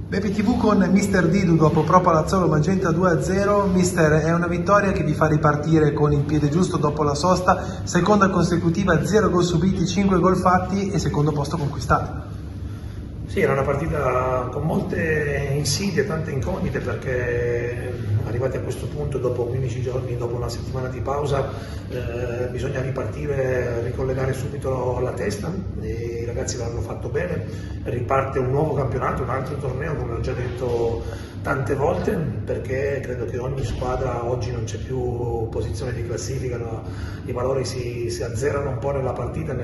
Beppe TV con Mister Didu dopo Pro Palazzolo Magenta 2-0. Mister, è una vittoria che vi fa ripartire con il piede giusto dopo la sosta, seconda consecutiva, 0 gol subiti, 5 gol fatti e secondo posto conquistato. Sì, era una partita con molte insidie, tante incognite, perché arrivati a questo punto, dopo 15 giorni, dopo una settimana di pausa, bisogna ripartire, ricollegare subito la testa. E i ragazzi l'hanno fatto bene, riparte un nuovo campionato, un altro torneo, come ho già detto tante volte, perché credo che ogni squadra, oggi non c'è più posizione di classifica, no? I valori si azzerano un po' nella partita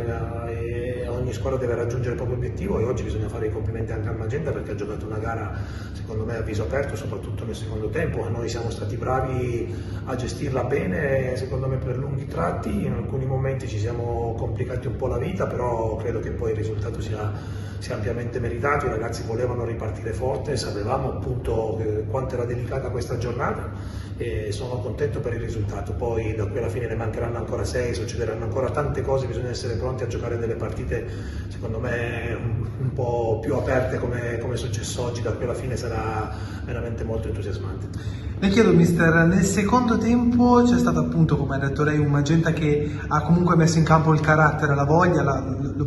e ogni squadra deve raggiungere il proprio obiettivo, e oggi bisogna fare i complimenti anche al Magenta perché ha giocato una gara secondo me a viso aperto, soprattutto nel secondo tempo. Noi siamo stati bravi a gestirla bene, secondo me per lunghi tratti, in alcuni momenti ci siamo complicati un po' la vita, però credo che poi il risultato sia ampiamente meritato. I ragazzi volevano ripartire forte, sapevamo appunto quanto era delicata questa giornata e sono contento per il risultato. Poi da qui alla fine ne mancheranno ancora 6, succederanno ancora tante cose, bisogna essere pronti a giocare delle partite secondo me un po' più aperte come è successo oggi. Da qui alla fine sarà veramente molto entusiasmante. Le chiedo, mister, nel secondo tempo c'è stato appunto, come ha detto lei, un Magenta che ha comunque messo in campo il carattere, la voglia,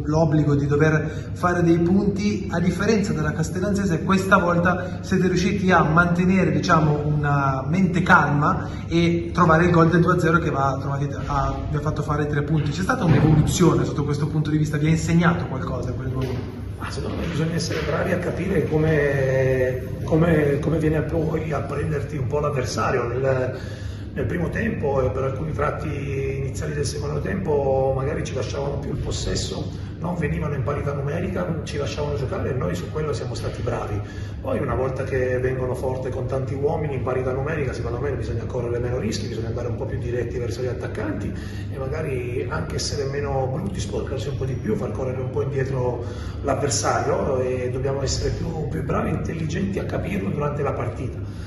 l'obbligo di dover fare dei punti. A differenza della Castellanzese, questa volta siete riusciti a mantenere, diciamo, una mente calma e trovare il gol del 2-0 che vi ha fatto fare 3 punti. C'è stata un'evoluzione sotto questo punto di vista? Vi ha insegnato qualcosa quel gol? Secondo me bisogna essere bravi a capire come viene poi a prenderti un po' l'avversario. Nel primo tempo e per alcuni tratti iniziali del secondo tempo magari ci lasciavano più il possesso, non venivano in parità numerica, ci lasciavano giocare e noi su quello siamo stati bravi. Poi una volta che vengono forte con tanti uomini in parità numerica, secondo me bisogna correre meno rischi, bisogna andare un po' più diretti verso gli attaccanti e magari anche essere meno brutti, sporcarsi un po' di più, far correre un po' indietro l'avversario, e dobbiamo essere più bravi e intelligenti a capirlo durante la partita.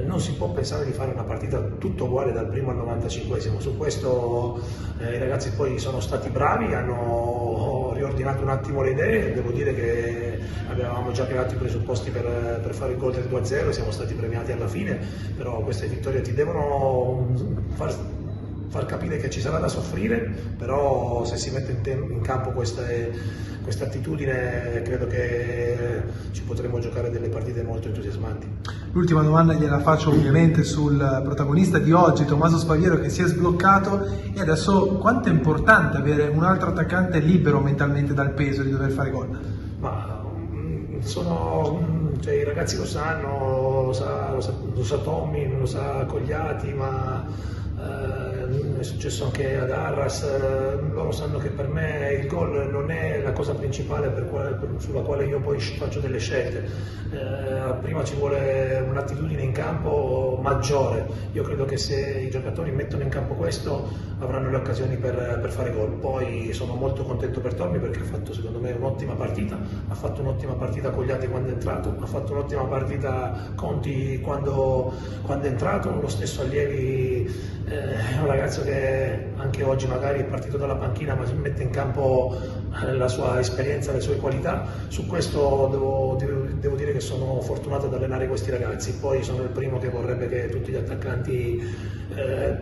Non si può pensare di fare una partita tutto uguale dal primo al 95esimo. Su questo i ragazzi poi sono stati bravi, hanno riordinato un attimo le idee. Devo dire che avevamo già creato i presupposti per fare il gol del 2-0 e siamo stati premiati alla fine, però queste vittorie ti devono far capire che ci sarà da soffrire, però se si mette in campo questa attitudine credo che ci potremo giocare delle partite molto entusiasmanti. L'ultima domanda gliela faccio ovviamente sul protagonista di oggi, Tommaso Spaviero, che si è sbloccato, e adesso quanto è importante avere un altro attaccante libero mentalmente dal peso di dover fare gol? I ragazzi lo sanno, lo sa Tommy, lo sa Cogliati, ma è successo anche ad Arras. Loro sanno che per me il gol non è la cosa principale sulla quale io poi faccio delle scelte. Prima ci vuole un'attitudine in campo maggiore. Io credo che se i giocatori mettono in campo questo avranno le occasioni per fare gol. Poi sono molto contento per Tommy perché ha fatto secondo me un'ottima partita, ha fatto un'ottima partita Cogliati quando è entrato, ha fatto un'ottima partita Conti quando è entrato, lo stesso Allievi. È un ragazzo che anche oggi magari è partito dalla panchina, ma si mette in campo la sua esperienza, le sue qualità. Su questo devo dire che sono fortunato ad allenare questi ragazzi. Poi sono il primo che vorrebbe che tutti gli attaccanti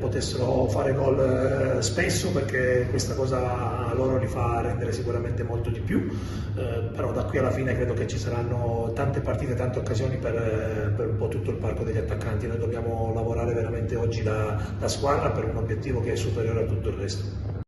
potessero fare gol spesso, perché questa cosa a loro li fa rendere sicuramente molto di più, però da qui alla fine credo che ci saranno tante partite, tante occasioni per un po' tutto il parco degli attaccanti. Noi dobbiamo lavorare veramente oggi da squadra per un obiettivo che è superiore a tutto il resto.